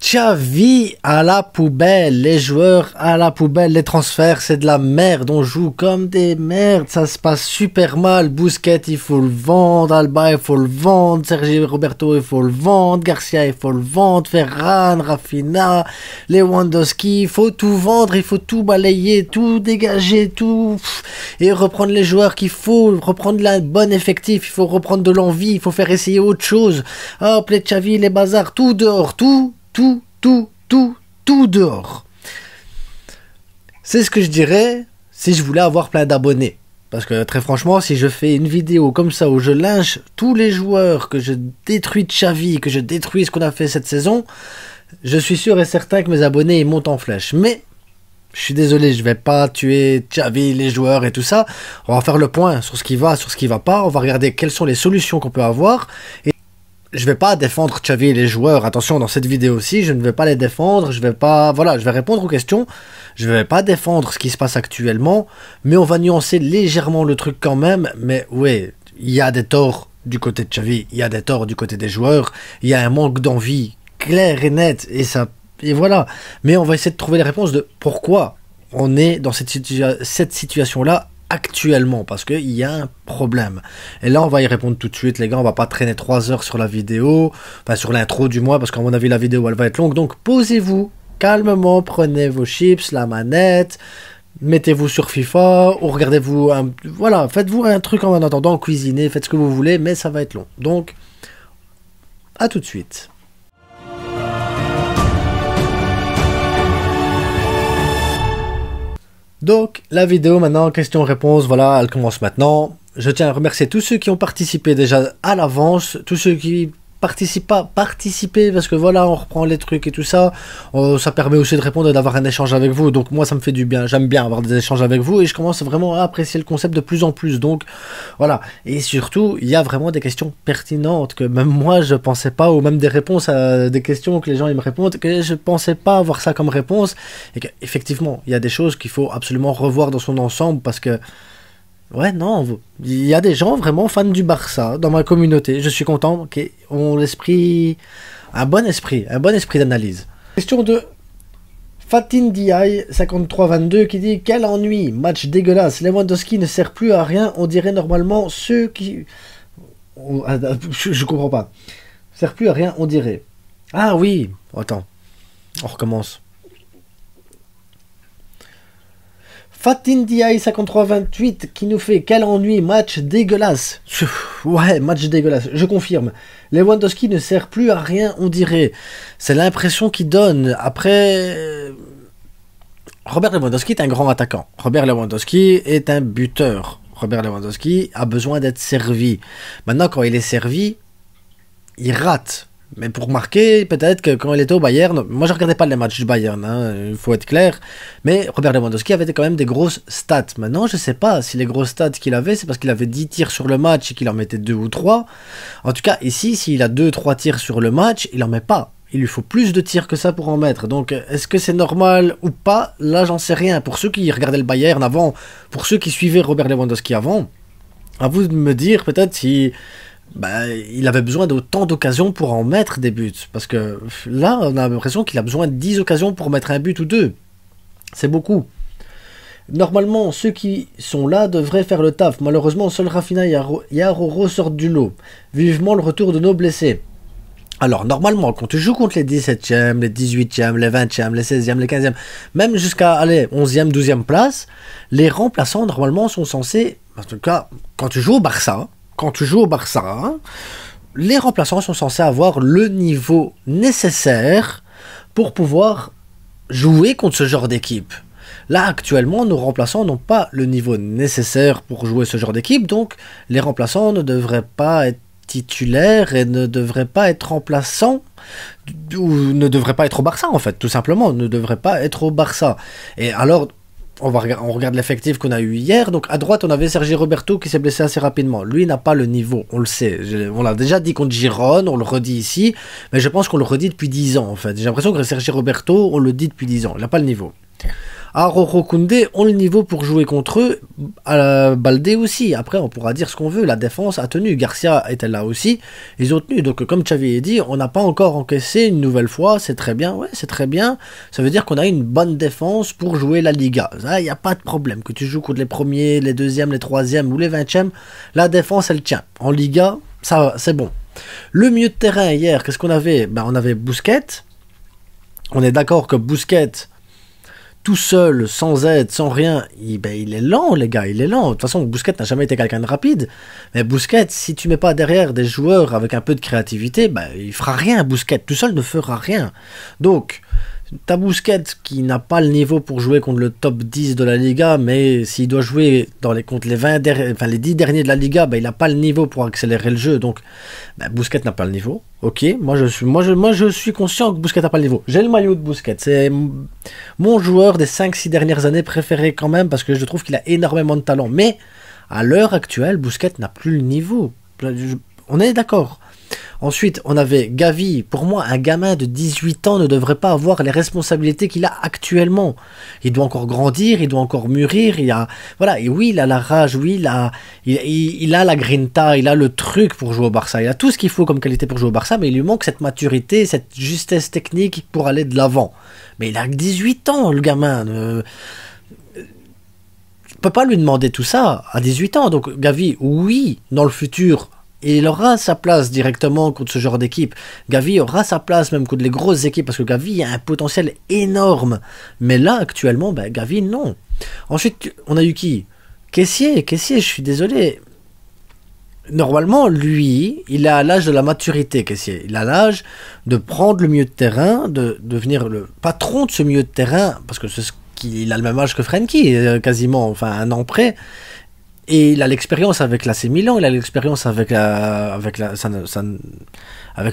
Xavi à la poubelle, les joueurs à la poubelle, les transferts c'est de la merde, on joue comme des merdes, ça se passe super mal, Busquets il faut le vendre, Alba il faut le vendre, Sergio Roberto il faut le vendre, Garcia il faut le vendre, Ferran, Rafinha, Lewandowski, il faut tout vendre, il faut tout balayer, tout dégager, tout et reprendre les joueurs qu'il faut, reprendre la bonne effectif, il faut reprendre de l'envie, il faut faire essayer autre chose, hop les Xavi, les bazars, tout dehors, tout dehors. C'est ce que je dirais si je voulais avoir plein d'abonnés. Parce que très franchement, si je fais une vidéo comme ça où je lynche tous les joueurs, que je détruis Xavi, que je détruis ce qu'on a fait cette saison, je suis sûr et certain que mes abonnés ils montent en flèche. Mais je suis désolé, je vais pas tuer Xavi, les joueurs et tout ça. On va faire le point sur ce qui va, sur ce qui va pas. On va regarder quelles sont les solutions qu'on peut avoir. Je vais pas défendre Xavi et les joueurs, attention, dans cette vidéo-ci, je ne vais pas les défendre, je vais répondre aux questions, je vais pas défendre ce qui se passe actuellement, mais on va nuancer légèrement le truc quand même, mais ouais, il y a des torts du côté de Xavi, il y a des torts du côté des joueurs, il y a un manque d'envie clair et net, et voilà, mais on va essayer de trouver les réponses de pourquoi on est dans cette situation-là, actuellement, parce qu'il y a un problème. Et là, on va y répondre tout de suite, les gars. On va pas traîner 3 heures sur la vidéo, enfin sur l'intro du mois, parce qu'à mon avis, la vidéo, elle va être longue. Donc, posez-vous calmement, prenez vos chips, la manette, mettez-vous sur FIFA, ou regardez-vous, voilà, faites-vous un truc en attendant, cuisinez, faites ce que vous voulez, mais ça va être long. Donc, à tout de suite. Donc, la vidéo maintenant, question-réponse, voilà, elle commence maintenant. Je tiens à remercier tous ceux qui ont participé déjà à l'avance, tous ceux qui participent pas, participer, parce que voilà, on reprend les trucs et tout ça. Ça permet aussi de répondre et d'avoir un échange avec vous. Donc moi, ça me fait du bien. J'aime bien avoir des échanges avec vous et je commence vraiment à apprécier le concept de plus en plus. Donc voilà. Et surtout, il y a vraiment des questions pertinentes que même moi, je pensais pas, ou même des réponses à des questions que les gens ils me répondent, que je pensais pas avoir ça comme réponse. Et qu'effectivement, il y a des choses qu'il faut absolument revoir dans son ensemble parce que ouais, non, il y a des gens vraiment fans du Barça dans ma communauté. Je suis content qu'ils ont un bon esprit d'analyse. Question de Fatin Diaye 5322 qui dit: quel ennui, match dégueulasse, Lewandowski ne sert plus à rien, on dirait normalement ceux qui... Je comprends pas. Sert plus à rien, on dirait. Ah oui, attends, on recommence. Fatin Diaye 5328 qui nous fait: quel ennui, match dégueulasse. Ouais, match dégueulasse, je confirme. Lewandowski ne sert plus à rien, on dirait. C'est l'impression qu'il donne. Après, Robert Lewandowski est un grand attaquant. Robert Lewandowski est un buteur. Robert Lewandowski a besoin d'être servi. Maintenant, quand il est servi, il rate. Mais pour marquer, peut-être que quand il était au Bayern, moi je regardais pas les matchs du Bayern, hein, il faut être clair, mais Robert Lewandowski avait quand même des grosses stats. Maintenant, je sais pas si les grosses stats qu'il avait, c'est parce qu'il avait 10 tirs sur le match et qu'il en mettait 2 ou 3. En tout cas, ici, s'il a 2-3 tirs sur le match, il en met pas. Il lui faut plus de tirs que ça pour en mettre. Donc, est-ce que c'est normal ou pas? Là, j'en sais rien. Pour ceux qui regardaient le Bayern avant, pour ceux qui suivaient Robert Lewandowski avant, à vous de me dire peut-être si... il avait besoin d'autant d'occasions pour en mettre des buts. Parce que là, on a l'impression qu'il a besoin de 10 occasions pour mettre un but ou 2. C'est beaucoup. Normalement, ceux qui sont là devraient faire le taf. Malheureusement, seul Rafinha et Aroro sortent du lot. Vivement le retour de nos blessés. Alors, normalement, quand tu joues contre les 17e, les 18e, les 20e, les 16e, les 15e, même jusqu'à 11e, 12e place, les remplaçants, normalement, sont censés... En tout cas, quand tu joues au Barça... les remplaçants sont censés avoir le niveau nécessaire pour pouvoir jouer contre ce genre d'équipe. Là, actuellement, nos remplaçants n'ont pas le niveau nécessaire pour jouer ce genre d'équipe, donc les remplaçants ne devraient pas être titulaires et ne devraient pas être remplaçants, ou ne devraient pas être au Barça, en fait, tout simplement, ne devraient pas être au Barça. Et alors... On regarde l'effectif qu'on a eu hier. Donc à droite, on avait Sergio Roberto qui s'est blessé assez rapidement. Lui n'a pas le niveau, on le sait. On l'a déjà dit contre Girone, on le redit ici. Mais je pense qu'on le redit depuis 10 ans en fait. J'ai l'impression que Sergio Roberto, on le dit depuis 10 ans. Il n'a pas le niveau. Aroro, Koundé ont le niveau pour jouer contre eux, Baldé aussi. Après, on pourra dire ce qu'on veut, la défense a tenu, Garcia était là aussi, ils ont tenu. Donc, comme Xavi a dit, on n'a pas encore encaissé une nouvelle fois, c'est très bien, ouais, c'est très bien. Ça veut dire qu'on a une bonne défense pour jouer la Liga. Ça, il n'y a pas de problème. Que tu joues contre les premiers, les deuxièmes, les troisièmes ou les 20e, la défense, elle tient. En Liga, ça, c'est bon. Le milieu de terrain hier, qu'est-ce qu'on avait? Ben, on avait Busquets. On est d'accord que Busquets, tout seul, sans aide, sans rien, il est lent, les gars, il est lent. De toute façon, Busquets n'a jamais été quelqu'un de rapide. Mais Busquets, si tu mets pas derrière des joueurs avec un peu de créativité, il fera rien, Busquets. Tout seul ne fera rien. Donc, t'as Busquets qui n'a pas le niveau pour jouer contre le top 10 de la Liga, mais s'il doit jouer contre les 10 derniers de la Liga, il n'a pas le niveau pour accélérer le jeu. Donc, Busquets n'a pas le niveau. Ok, moi je suis conscient que Busquets n'a pas le niveau. J'ai le maillot de Busquets. C'est mon joueur des 5-6 dernières années préféré quand même, parce que je trouve qu'il a énormément de talent. Mais, à l'heure actuelle, Busquets n'a plus le niveau. On est d'accord. Ensuite, on avait Gavi. Pour moi, un gamin de 18 ans ne devrait pas avoir les responsabilités qu'il a actuellement. Il doit encore grandir, il doit encore mûrir. Voilà. Et oui, il a la rage, oui, il a la grinta, il a le truc pour jouer au Barça. Il a tout ce qu'il faut comme qualité pour jouer au Barça, mais il lui manque cette maturité, cette justesse technique pour aller de l'avant. Mais il a que 18 ans, le gamin. Tu peux pas lui demander tout ça à 18 ans. Donc, Gavi, oui, dans le futur, et il aura sa place directement contre ce genre d'équipe. Gavi aura sa place même contre les grosses équipes, parce que Gavi a un potentiel énorme. Mais là, actuellement, Gavi, non. Ensuite, on a eu qui? Kessié, je suis désolé. Normalement, lui, il a l'âge de la maturité, Kessié. Il a l'âge de prendre le milieu de terrain, de devenir le patron de ce milieu de terrain, parce que c'est il a le même âge que Frenkie, quasiment, enfin un an près. Et il a l'expérience avec l'AC Milan, il a l'expérience avec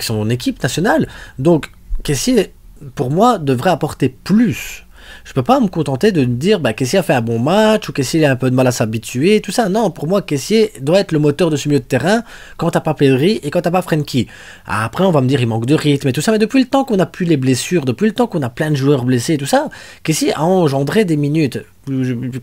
son équipe nationale. Donc, Kessié, pour moi, devrait apporter plus. Je peux pas me contenter de dire Kessié a fait un bon match ou Kessié a un peu de mal à s'habituer, tout ça. Non, pour moi, Kessié doit être le moteur de ce milieu de terrain quand t'as pas Pedri et quand t'as pas Frenkie. Après, on va me dire il manque de rythme et tout ça, mais depuis le temps qu'on a plus les blessures, depuis le temps qu'on a plein de joueurs blessés et tout ça, Kessié a engendré des minutes.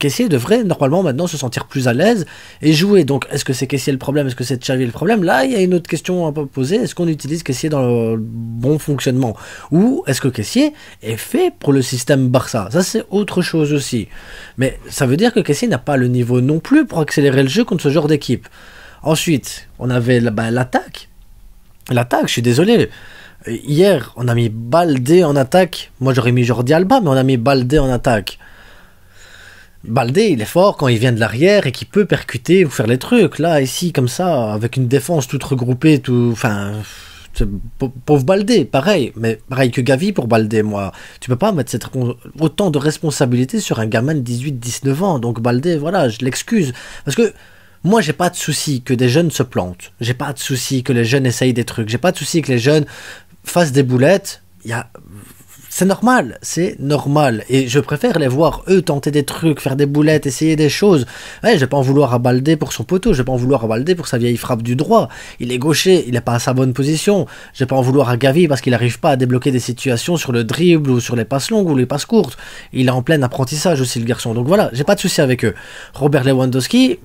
Kessié devrait normalement maintenant se sentir plus à l'aise et jouer. Donc est-ce que c'est Kessié le problème? Est-ce que c'est Xavi le problème? Là il y a une autre question à poser. Est-ce qu'on utilise Kessié dans le bon fonctionnement, ou est-ce que Kessié est fait pour le système Barça? Ça c'est autre chose aussi, mais ça veut dire que Kessié n'a pas le niveau non plus pour accélérer le jeu contre ce genre d'équipe. Ensuite on avait l'attaque, je suis désolé. Hier on a mis Baldé en attaque. Moi j'aurais mis Jordi Alba, mais on a mis Baldé en attaque. Baldé, il est fort quand il vient de l'arrière et qu'il peut percuter ou faire les trucs. Là, ici, comme ça, avec une défense toute regroupée, pauvre Baldé, pareil. Mais pareil que Gavi pour Baldé, moi. Tu peux pas mettre autant de responsabilités sur un gamin de 18-19 ans. Donc Baldé, voilà, je l'excuse. Parce que moi, j'ai pas de souci que des jeunes se plantent. J'ai pas de souci que les jeunes essayent des trucs. J'ai pas de souci que les jeunes fassent des boulettes. C'est normal, et je préfère les voir, eux, tenter des trucs, faire des boulettes, essayer des choses. Ouais, je vais pas en vouloir à Baldé pour son poteau, je vais pas en vouloir à Baldé pour sa vieille frappe du droit. Il est gaucher, il est pas à sa bonne position. Je vais pas en vouloir à Gavi parce qu'il arrive pas à débloquer des situations sur le dribble ou sur les passes longues ou les passes courtes. Il est en plein apprentissage aussi, le garçon. Donc voilà, j'ai pas de souci avec eux. Robert Lewandowski,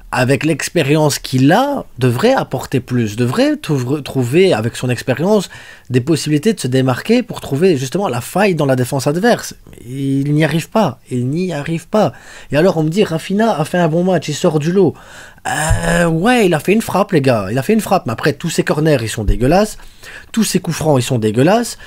avec l'expérience qu'il a, devrait apporter plus, devrait trouver, avec son expérience, des possibilités de se démarquer pour trouver justement la faille dans la défense adverse. Il n'y arrive pas, Et alors on me dit, Rafinha a fait un bon match, il sort du lot. Ouais, il a fait une frappe, les gars, mais après, tous ses corners, ils sont dégueulasses, tous ses coups francs, ils sont dégueulasses,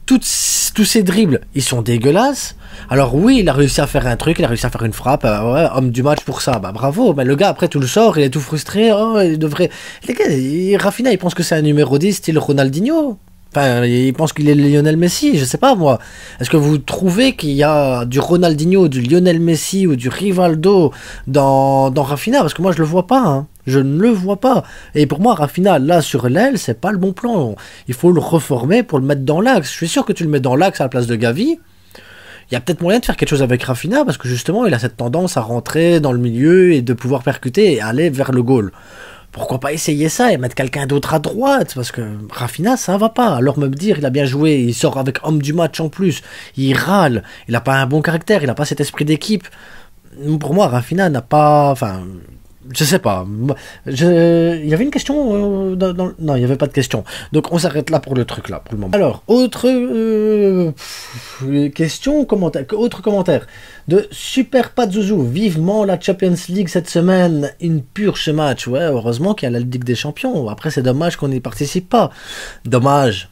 tous ces dribbles, ils sont dégueulasses. Alors oui, il a réussi à faire un truc, il a réussi à faire une frappe, ouais, homme du match pour ça, bravo. Mais le gars, après, tout le sort, il est tout frustré, il devrait... Les gars, Rafinha, il pense que c'est un numéro 10 style Ronaldinho. Enfin, il pense qu'il est Lionel Messi, je sais pas moi. Est-ce que vous trouvez qu'il y a du Ronaldinho, du Lionel Messi ou du Rivaldo dans Rafinha? Parce que moi je le vois pas, hein. Je ne le vois pas. Et pour moi, Rafinha, là, sur l'aile, c'est pas le bon plan. Il faut le reformer pour le mettre dans l'axe. Je suis sûr que tu le mets dans l'axe à la place de Gavi. Il y a peut-être moyen de faire quelque chose avec Rafinha, parce que justement, il a cette tendance à rentrer dans le milieu et de pouvoir percuter et aller vers le goal. Pourquoi pas essayer ça et mettre quelqu'un d'autre à droite? Parce que Rafinha, ça va pas. Alors me dire, il a bien joué, il sort avec homme du match en plus, il râle, il a pas un bon caractère, il a pas cet esprit d'équipe. Pour moi, Rafinha n'a pas... Enfin, je sais pas. Il y avait une question non, il n'y avait pas de question. Donc on s'arrête là pour le truc là, pour le moment. Alors, autre question, commentaire, autre commentaire de Super Pazuzu. Vivement la Champions League cette semaine. Une purge ce match. Ouais, heureusement qu'il y a la Ligue des Champions. Après, c'est dommage qu'on n'y participe pas. Dommage.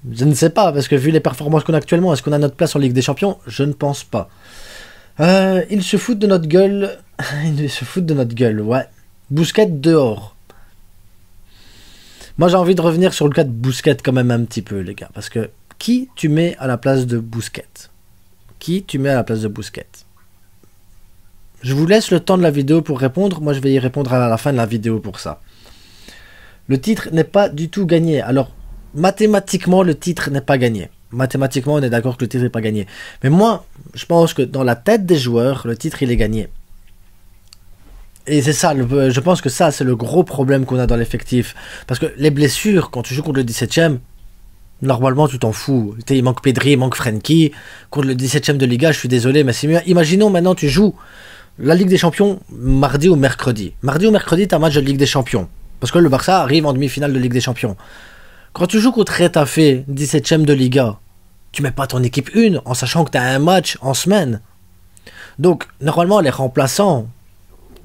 Je ne sais pas, parce que vu les performances qu'on a actuellement, est-ce qu'on a notre place en Ligue des Champions? Je ne pense pas. Ils se foutent de notre gueule. Ils se foutent de notre gueule, ouais. Bousquet dehors. Moi, j'ai envie de revenir sur le cas de Bousquet quand même un petit peu, les gars. Parce que qui tu mets à la place de Bousquet? Qui tu mets à la place de Bousquet? Je vous laisse le temps de la vidéo pour répondre. Moi, je vais y répondre à la fin de la vidéo pour ça. Le titre n'est pas du tout gagné. Alors, mathématiquement, le titre n'est pas gagné. Mathématiquement, on est d'accord que le titre n'est pas gagné. Mais moi, je pense que dans la tête des joueurs, le titre, il est gagné. Et c'est ça, je pense que ça, c'est le gros problème qu'on a dans l'effectif. Parce que les blessures, quand tu joues contre le 17ème, normalement, tu t'en fous. Il manque Pedri, il manque Frenkie. Contre le 17ème de Liga, je suis désolé, mais c'est mieux. Imaginons maintenant, tu joues la Ligue des Champions mardi ou mercredi. Mardi ou mercredi, tu as un match de Ligue des Champions. Parce que le Barça arrive en demi-finale de Ligue des Champions. Quand tu joues contre Retafe, 17ème de Liga, tu mets pas ton équipe 1 en sachant que tu as un match en semaine. Donc, normalement, les remplaçants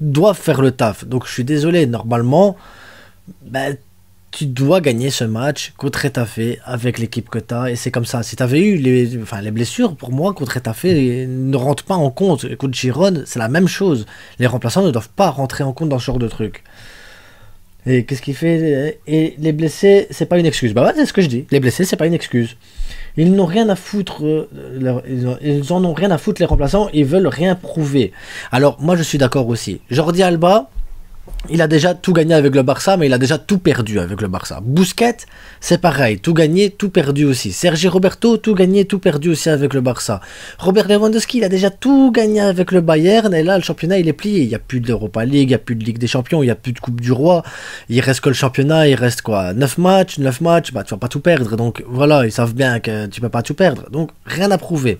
doivent faire le taf. Donc, je suis désolé, normalement, tu dois gagner ce match contre Retafe avec l'équipe que tu as. Et c'est comme ça. Si tu avais eu les blessures, pour moi, contre Retafe, ne rentrent pas en compte. Et contre Girone, c'est la même chose. Les remplaçants ne doivent pas rentrer en compte dans ce genre de truc. Et qu'est-ce qu'il fait? Et les blessés, c'est pas une excuse. Bah ouais, c'est ce que je dis. Les blessés, c'est pas une excuse. Ils n'ont rien à foutre. Ils en ont rien à foutre, les remplaçants. Ils veulent rien prouver. Alors, moi, je suis d'accord aussi. Jordi Alba, il a déjà tout gagné avec le Barça, mais il a déjà tout perdu avec le Barça. Busquets, c'est pareil. Tout gagné, tout perdu aussi. Sergi Roberto, tout gagné, tout perdu aussi avec le Barça. Robert Lewandowski, il a déjà tout gagné avec le Bayern. Et là, le championnat, il est plié. Il n'y a plus d'Europa League, il n'y a plus de Ligue des Champions, il n'y a plus de Coupe du Roi. Il reste que le championnat, il reste quoi? 9 matchs, bah, tu vas pas tout perdre. Donc voilà, ils savent bien que tu peux pas tout perdre. Donc rien à prouver.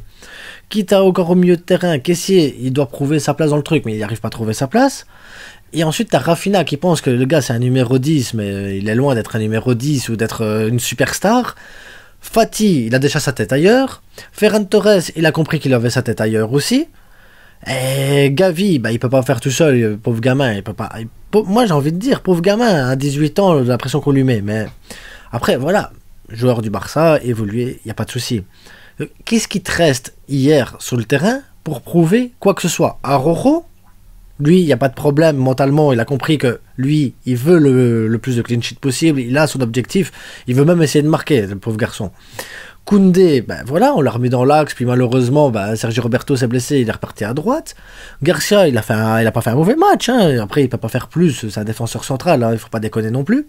Quitte à encore au milieu de terrain, Kessié, il doit prouver sa place dans le truc, mais il n'arrive pas à trouver sa place. Et ensuite, tu as Rafinha qui pense que le gars, c'est un numéro 10, mais il est loin d'être un numéro 10 ou d'être une superstar. Fati, il a déjà sa tête ailleurs. Ferran Torres, il a compris qu'il avait sa tête ailleurs aussi. Et Gavi, il peut pas faire tout seul, pauvre gamin. Il peut pas. Moi, j'ai envie de dire, pauvre gamin, à 18 ans, j'ai l'impression qu'on lui met. Mais après, voilà, joueur du Barça, évolué, il n'y a pas de souci. Qu'est-ce qui te reste hier sur le terrain pour prouver quoi que ce soit? Araujo, lui, il n'y a pas de problème mentalement, il a compris que lui, il veut le plus de clean sheet possible, il a son objectif, il veut même essayer de marquer, le pauvre garçon. Koundé, voilà, on l'a remis dans l'axe, puis malheureusement, Sergi Roberto s'est blessé, il est reparti à droite. Garcia, il a pas fait un mauvais match, hein. Après il peut pas faire plus, c'est un défenseur central, hein, il faut pas déconner non plus.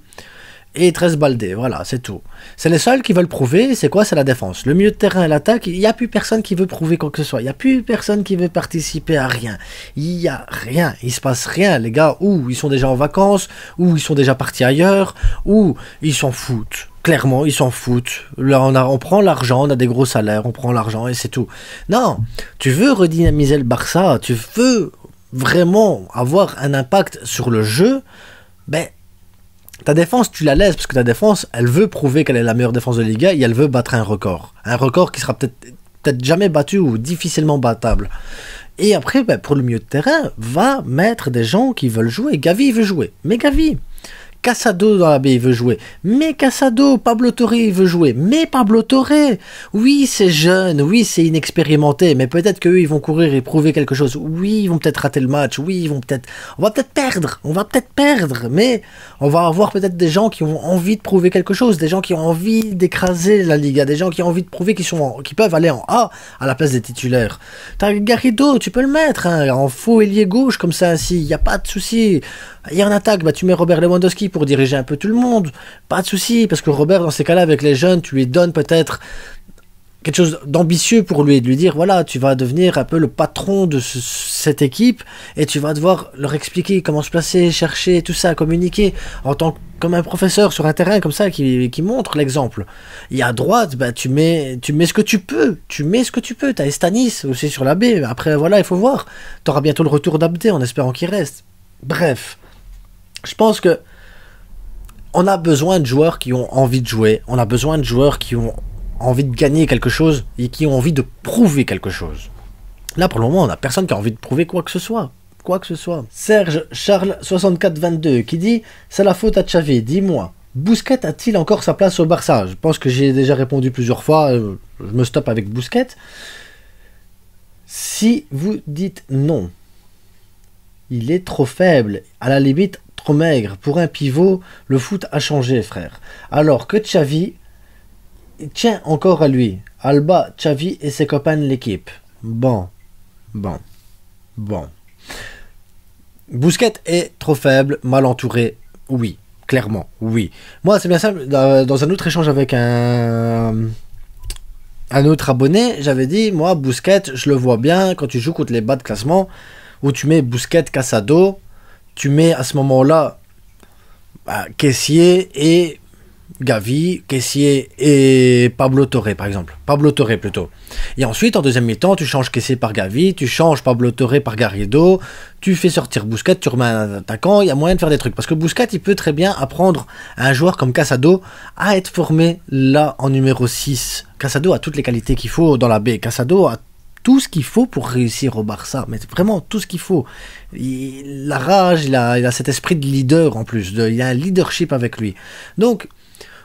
Et 13 Baldé, voilà, c'est tout. C'est les seuls qui veulent prouver, c'est quoi? C'est la défense. Le milieu de terrain et l'attaque, il n'y a plus personne qui veut prouver quoi que ce soit. Il n'y a plus personne qui veut participer à rien. Il n'y a rien, il se passe rien. Les gars, ou ils sont déjà en vacances, ou ils sont déjà partis ailleurs, ou ils s'en foutent. Clairement, ils s'en foutent. Là, on prend l'argent, on a des gros salaires, on prend l'argent et c'est tout. Non, tu veux redynamiser le Barça, tu veux vraiment avoir un impact sur le jeu, ta défense, tu la laisses parce que ta défense, elle veut prouver qu'elle est la meilleure défense de Liga et elle veut battre un record. Un record qui sera peut-être jamais battu ou difficilement battable. Et après, pour le milieu de terrain, va mettre des gens qui veulent jouer. Gavi, il veut jouer. Mais Gavi, Casado dans la baie, il veut jouer. Mais Casado, Pablo Torre, il veut jouer. Mais Pablo Torre, oui, c'est jeune, oui, c'est inexpérimenté, mais peut-être qu'eux, ils vont courir et prouver quelque chose. Oui, ils vont peut-être rater le match. Oui, on va peut-être perdre, mais on va avoir peut-être des gens qui ont envie de prouver quelque chose, des gens qui ont envie d'écraser la Liga, des gens qui ont envie de prouver qu'ils peuvent aller en A à la place des titulaires. T'as Garrido, tu peux le mettre, hein, en faux ailier gauche, comme ça, ainsi, il n'y a pas de souci. Il y a un attaque, tu mets Robert Lewandowski pour diriger un peu tout le monde, pas de souci, parce que Robert, dans ces cas-là, avec les jeunes, tu lui donnes peut-être quelque chose d'ambitieux pour lui, de lui dire voilà, tu vas devenir un peu le patron de cette équipe et tu vas devoir leur expliquer comment se placer, chercher, tout ça, communiquer en tant que comme un professeur sur un terrain comme ça qui montre l'exemple. Et à droite, bah, tu mets ce que tu peux, t'as Estanis aussi sur la baie, après voilà, il faut voir, t'auras bientôt le retour d'Abdé en espérant qu'il reste. Bref, je pense que on a besoin de joueurs qui ont envie de jouer, on a besoin de joueurs qui ont envie de gagner quelque chose et qui ont envie de prouver quelque chose. Là, pour le moment, on n'a personne qui a envie de prouver quoi que ce soit. Serge Charles 6422 qui dit « C'est la faute à Xavi, dis-moi, Busquets a-t-il encore sa place au Barça ?» Je pense que j'ai déjà répondu plusieurs fois, je me stoppe avec Busquets. Si vous dites non, il est trop faible, à la limite trop maigre. Pour un pivot, le foot a changé, frère. Alors que Xavi tient encore à lui. Alba, Xavi et ses copains de l'équipe. Bon. Busquets est trop faible, mal entouré. Oui, clairement, oui. Moi, c'est bien simple. Dans un autre échange avec un autre abonné, j'avais dit, moi, Busquets, je le vois bien quand tu joues contre les bas de classement, où tu mets Busquets, Casado, tu mets à ce moment-là Kessié et Gavi, Kessié et Pablo Torre, par exemple. Pablo Torre, plutôt. Et ensuite, en deuxième mi-temps, tu changes Kessié par Gavi, tu changes Pablo Torre par Garrido, tu fais sortir Busquets, tu remets un attaquant, il y a moyen de faire des trucs. Parce que Busquets, il peut très bien apprendre à un joueur comme Casado à être formé là, en numéro 6. Casado a toutes les qualités qu'il faut dans la baie. Casado a tout ce qu'il faut pour réussir au Barça, mais vraiment tout ce qu'il faut. La rage, il a cet esprit de leader en plus, il a un leadership avec lui. Donc,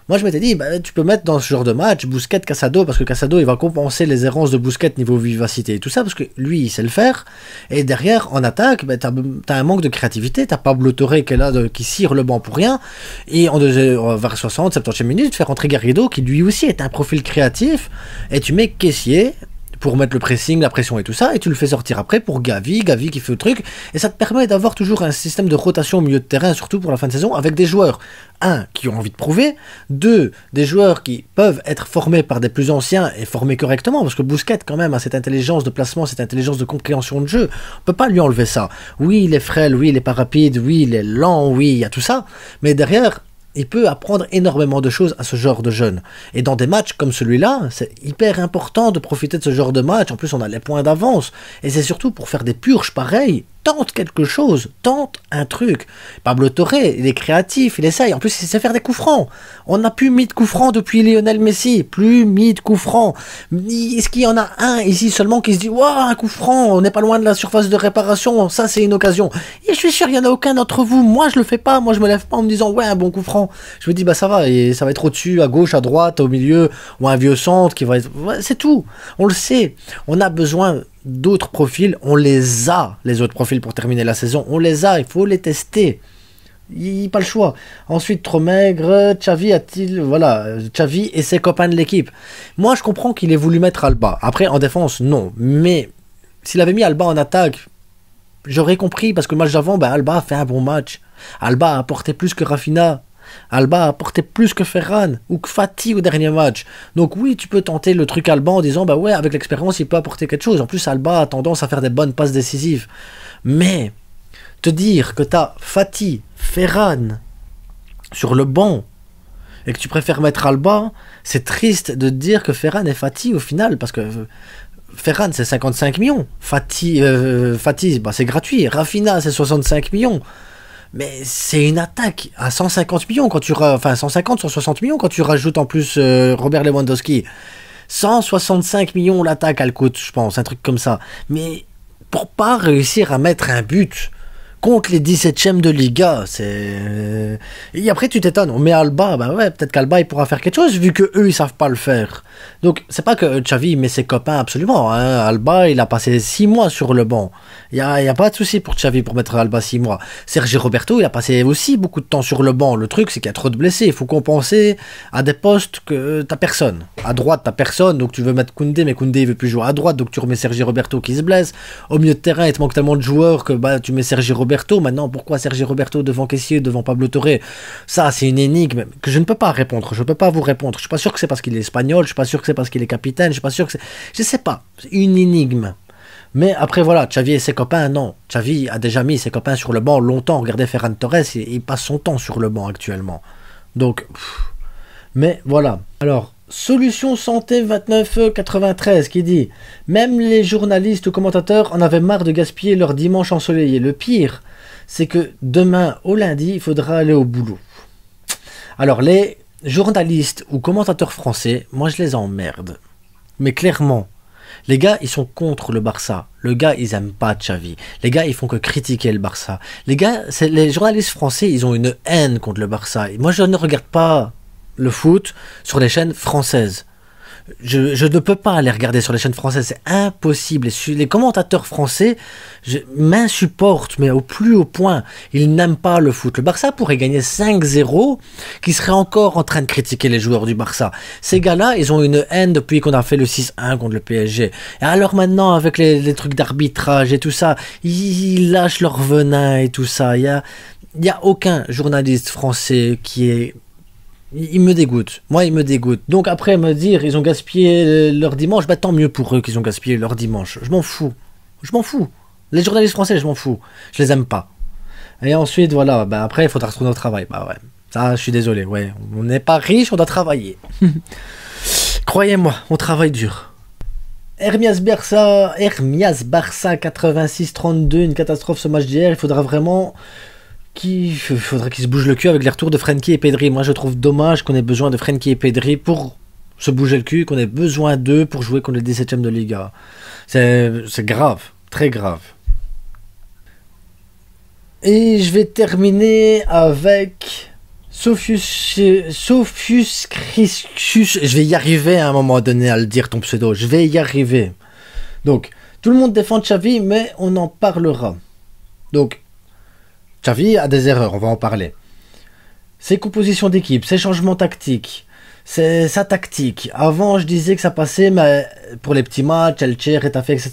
moi je m'étais dit, tu peux mettre dans ce genre de match Busquets, Casado, parce que Casado il va compenser les errances de Busquets niveau vivacité et tout ça, parce que lui il sait le faire, et derrière en attaque, t'as un manque de créativité, t'as Pablo Torre qui est là, qui cire le banc pour rien, et vers 60, 70 minutes, faire rentrer Garrido, qui lui aussi est un profil créatif, et tu mets Kessié pour mettre le pressing, la pression et tout ça, et tu le fais sortir après pour Gavi qui fait le truc, et ça te permet d'avoir toujours un système de rotation au milieu de terrain, surtout pour la fin de saison, avec des joueurs, 1, qui ont envie de prouver, 2, des joueurs qui peuvent être formés par des plus anciens et formés correctement, parce que Busquets quand même a cette intelligence de placement, cette intelligence de compréhension de jeu, on peut pas lui enlever ça. Oui, il est frêle, oui, il est pas rapide, oui, il est lent, oui, il y a tout ça, mais derrière, il peut apprendre énormément de choses à ce genre de jeunes. Et dans des matchs comme celui-là, c'est hyper important de profiter de ce genre de match. En plus, on a les points d'avance. Et c'est surtout pour faire des purges pareilles. Tente quelque chose, tente un truc. Pablo Torre, il est créatif, il essaye. En plus, il sait faire des coups francs. On n'a plus mis de coups francs depuis Lionel Messi. Plus mis de coups francs. Est-ce qu'il y en a un ici seulement qui se dit « Waouh, un coup franc, on n'est pas loin de la surface de réparation, ça c'est une occasion. » Et je suis sûr, il n'y en a aucun d'entre vous. Moi, je le fais pas. Moi, je me lève pas en me disant « Ouais, un bon coup franc. » Je me dis « Bah ça va, et ça va être au-dessus, à gauche, à droite, au milieu, ou un vieux centre qui va être... » Ouais, c'est tout. On le sait. On a besoin d'autres profils, on les a, les autres profils pour terminer la saison, on les a, il faut les tester. Pas le choix. Ensuite, trop maigre, Xavi Xavi et ses copains de l'équipe. Moi, je comprends qu'il ait voulu mettre Alba. Après, en défense, non. Mais s'il avait mis Alba en attaque, j'aurais compris, parce que le match d'avant, Alba a fait un bon match. Alba a apporté plus que Rafinha. Alba a apporté plus que Ferran ou que Fati au dernier match. Donc oui, tu peux tenter le truc Alba en disant ouais, avec l'expérience, il peut apporter quelque chose. En plus, Alba a tendance à faire des bonnes passes décisives. Mais te dire que t'as Fati, Ferran sur le banc et que tu préfères mettre Alba, c'est triste de te dire que Ferran est Fati au final, parce que Ferran c'est 55 millions, Fati c'est gratuit, Rafinha c'est 65 millions. Mais c'est une attaque à 150 millions quand 150 sur 60 millions quand tu rajoutes en plus Robert Lewandowski. 165 millions l'attaque elle coûte, je pense, un truc comme ça. Mais pour pas réussir à mettre un but contre les 17e de Liga, c'est... Et après tu t'étonnes, on met Alba, peut-être qu'Alba il pourra faire quelque chose vu que eux ils savent pas le faire. Donc c'est pas que Xavi met ses copains absolument, hein. Alba il a passé 6 mois sur le banc. Il y a pas de souci pour Xavi pour mettre Alba 6 mois. Sergi Roberto il a passé aussi beaucoup de temps sur le banc. Le truc c'est qu'il y a trop de blessés, il faut compenser à des postes que t'as personne. À droite t'as personne, donc tu veux mettre Koundé, mais Koundé il veut plus jouer à droite, donc tu remets Sergi Roberto qui se blesse. Au milieu de terrain il te manque tellement de joueurs que tu mets Sergi Roberto Roberto. Maintenant, pourquoi Sergi Roberto devant Kessié, devant Pablo Torre? Ça, c'est une énigme que je ne peux pas répondre. Je ne peux pas vous répondre. Je suis pas sûr que c'est parce qu'il est espagnol. Je suis pas sûr que c'est parce qu'il est capitaine. Je suis pas sûr que c'est... Je sais pas. C'est une énigme. Mais après, voilà, Xavi et ses copains, non. Xavi a déjà mis ses copains sur le banc longtemps. Regardez Ferran Torres, il passe son temps sur le banc actuellement. Donc, mais voilà. Alors, Solution Santé 2993 qui dit: même les journalistes ou commentateurs en avaient marre de gaspiller leur dimanche ensoleillé. Le pire, c'est que demain au lundi, il faudra aller au boulot. Alors, les journalistes ou commentateurs français, moi je les emmerde. Mais clairement, les gars, ils sont contre le Barça. Les gars, ils aiment pas Xavi. Les gars, ils font que critiquer le Barça. Les gars, les journalistes français, ils ont une haine contre le Barça. Et moi, je ne regarde pas le foot sur les chaînes françaises. Je ne peux pas les regarder sur les chaînes françaises, c'est impossible. Les commentateurs français m'insupportent, mais au plus haut point. Ils n'aiment pas le foot. Le Barça pourrait gagner 5-0, qui serait encore en train de critiquer les joueurs du Barça. Ces gars-là, ils ont une haine depuis qu'on a fait le 6-1 contre le PSG. Et alors maintenant, avec les trucs d'arbitrage et tout ça, ils lâchent leur venin et tout ça. Il y a aucun journaliste français qui est... Il me dégoûte. Moi, il me dégoûte. Donc après, me dire, ils ont gaspillé leur dimanche, bah tant mieux pour eux qu'ils ont gaspillé leur dimanche. Je m'en fous. Je m'en fous. Les journalistes français, je m'en fous. Je les aime pas. Et ensuite, voilà, bah après, il faudra retourner au travail. Bah ouais. Ça, je suis désolé, ouais. On n'est pas riche, on doit travailler. Croyez-moi, on travaille dur. Hermias Barça 86-32, une catastrophe ce match d'hier. Il faudra vraiment... faudrait qu'il se bouge le cul avec les retours de Frenkie et Pedri. Moi, je trouve dommage qu'on ait besoin de Frenkie et Pedri pour se bouger le cul, qu'on ait besoin d'eux pour jouer contre le 17ème de Liga. C'est grave, très grave. Et je vais terminer avec Sophius Christus. Je vais y arriver à un moment donné à le dire, ton pseudo. Je vais y arriver. Donc, tout le monde défend Xavi, mais on en parlera. Donc, Xavi a des erreurs, on va en parler. Ses compositions d'équipe, ses changements tactiques, sa tactique. Avant, je disais que ça passait mais pour les petits matchs, Elche, Retafe, etc.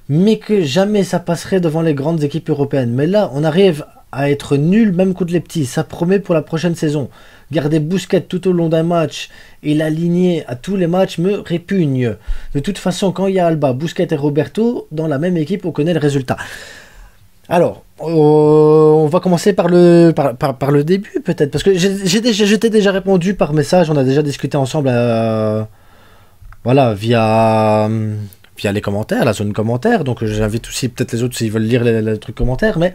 Mais que jamais ça passerait devant les grandes équipes européennes. Mais là, on arrive à être nul même contre les petits. Ça promet pour la prochaine saison. Garder Busquets tout au long d'un match et l'aligner à tous les matchs me répugne. De toute façon, quand il y a Alba, Busquets et Roberto, dans la même équipe, on connaît le résultat. Alors, on va commencer par le début peut-être, parce que je t'ai déjà répondu par message, on a déjà discuté ensemble voilà, via les commentaires, la zone commentaire, donc j'invite aussi peut-être les autres s'ils veulent lire les trucs commentaires, mais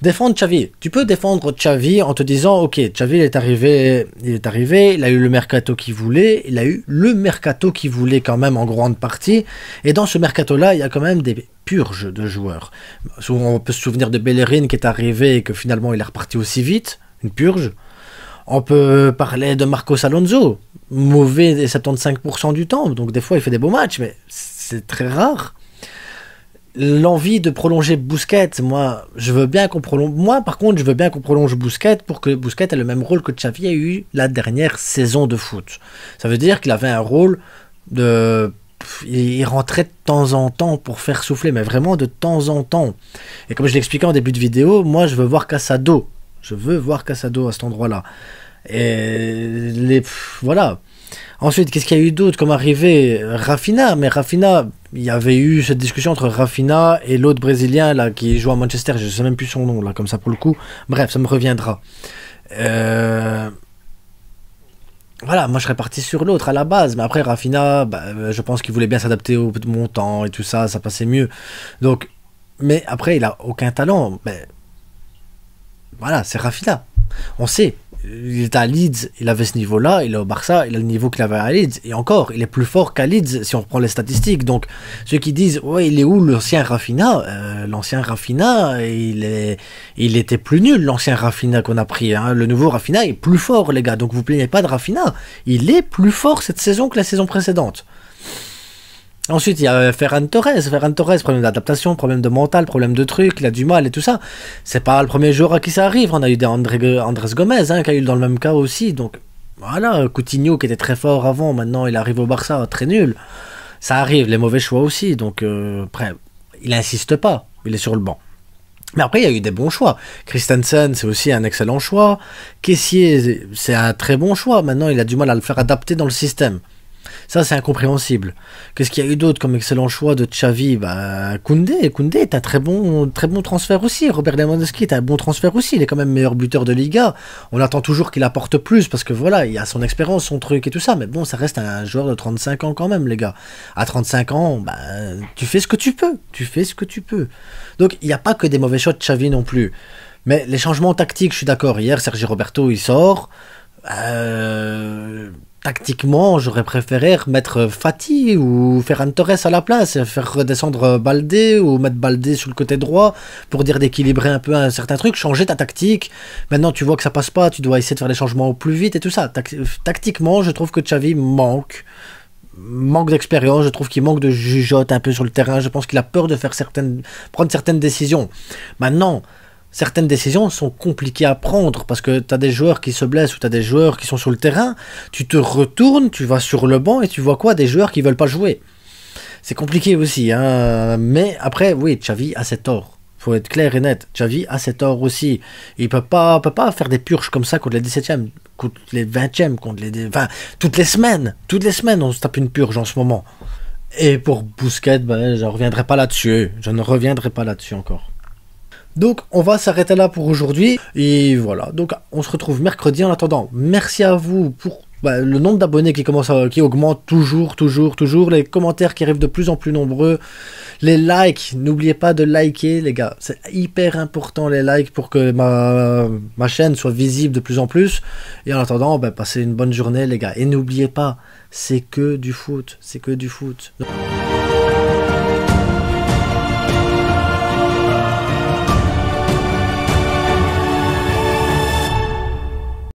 défendre Xavi. Tu peux défendre Xavi en te disant, ok, Xavi il est arrivé, il a eu le mercato qu'il voulait, quand même en grande partie, et dans ce mercato-là, il y a quand même des purges de joueurs. On peut se souvenir de Bellerin qui est arrivé et que finalement il est reparti aussi vite, une purge. On peut parler de Marcos Alonso, mauvais 75% du temps, donc des fois il fait des beaux matchs, mais c'est très rare. L'envie de prolonger Busquets, moi je veux bien qu'on prolonge. Moi par contre je veux bien qu'on prolonge Busquets pour que Busquets ait le même rôle que Xavi a eu la dernière saison de foot. Ça veut dire qu'il avait un rôle de... Il rentrait de temps en temps pour faire souffler, mais vraiment de temps en temps. Et comme je l'expliquais en début de vidéo, moi je veux voir Casado. Je veux voir Casado à cet endroit-là. Et voilà. Ensuite, qu'est-ce qu'il y a eu d'autre comme arrivée? Rafinha, mais Rafinha, il y avait eu cette discussion entre Rafinha et l'autre Brésilien là qui joue à Manchester, je sais même plus son nom là, comme ça pour le coup. Bref, ça me reviendra. Voilà, moi je serais parti sur l'autre à la base, mais après Rafinha, je pense qu'il voulait bien s'adapter au montant et tout ça, ça passait mieux. Donc, mais après il a aucun talent. Voilà, c'est Rafinha. On sait. Il est à Leeds, il avait ce niveau-là, il est au Barça, il a le niveau qu'il avait à Leeds, et encore, il est plus fort qu'à Leeds si on reprend les statistiques. Donc, ceux qui disent, ouais, il est où l'ancien Rafinha? L'ancien Rafinha, il était plus nul, l'ancien Rafinha qu'on a pris. Hein. Le nouveau Rafinha est plus fort, les gars, donc vous plaignez pas de Rafinha. Il est plus fort cette saison que la saison précédente. Ensuite, il y a Ferran Torres, problème d'adaptation, problème de mental, problème de trucs, il a du mal et tout ça. C'est pas le premier joueur à qui ça arrive. On a eu des Andrés Gomez, qui a eu dans le même cas aussi. Donc, voilà, Coutinho qui était très fort avant, maintenant il arrive au Barça, très nul. Ça arrive, les mauvais choix aussi. Donc, après, il insiste pas, il est sur le banc. Mais après, il y a eu des bons choix. Christensen, c'est aussi un excellent choix. Caissier, c'est un très bon choix. Maintenant, il a du mal à le faire adapter dans le système. Ça, c'est incompréhensible. Qu'est-ce qu'il y a eu d'autre comme excellent choix de Xavi? Bah, Koundé. Koundé est un très bon transfert aussi. Robert Lewandowski est un bon transfert aussi. Il est quand même meilleur buteur de Liga. On attend toujours qu'il apporte plus parce que voilà, il a son expérience, son truc et tout ça. Mais bon, ça reste un joueur de 35 ans quand même, les gars. À 35 ans, bah, tu fais ce que tu peux. Tu fais ce que tu peux. Donc, il n'y a pas que des mauvais choix de Xavi non plus. Mais les changements tactiques, je suis d'accord. Hier, Sergi Roberto, il sort. Tactiquement, j'aurais préféré mettre Fati ou Ferran Torres à la place, faire redescendre Baldé ou mettre Baldé sur le côté droit pour dire d'équilibrer un peu un certain truc, changer ta tactique. Maintenant, tu vois que ça passe pas, tu dois essayer de faire les changements au plus vite et tout ça. Tactiquement, je trouve que Xavi manque d'expérience, je trouve qu'il manque de jugeote un peu sur le terrain, je pense qu'il a peur de prendre certaines décisions. Maintenant, certaines décisions sont compliquées à prendre parce que tu as des joueurs qui se blessent ou tu as des joueurs qui sont sur le terrain, tu te retournes, tu vas sur le banc et tu vois quoi? Des joueurs qui veulent pas jouer. C'est compliqué aussi, hein. Mais après, oui, Xavi a ses torts. Faut être clair et net. Xavi a ses torts aussi. Il peut pas faire des purges comme ça contre les 17e, contre les 20e, enfin, toutes les semaines. Toutes les semaines, on se tape une purge en ce moment. Et pour Busquets, ben, je ne reviendrai pas là-dessus. Je ne reviendrai pas là-dessus encore. Donc on va s'arrêter là pour aujourd'hui et voilà, donc on se retrouve mercredi. En attendant, merci à vous pour le nombre d'abonnés qui augmente toujours, les commentaires qui arrivent de plus en plus nombreux, les likes, n'oubliez pas de liker les gars, c'est hyper important les likes pour que ma chaîne soit visible de plus en plus. Et en attendant, passez une bonne journée les gars, et n'oubliez pas, c'est que du foot.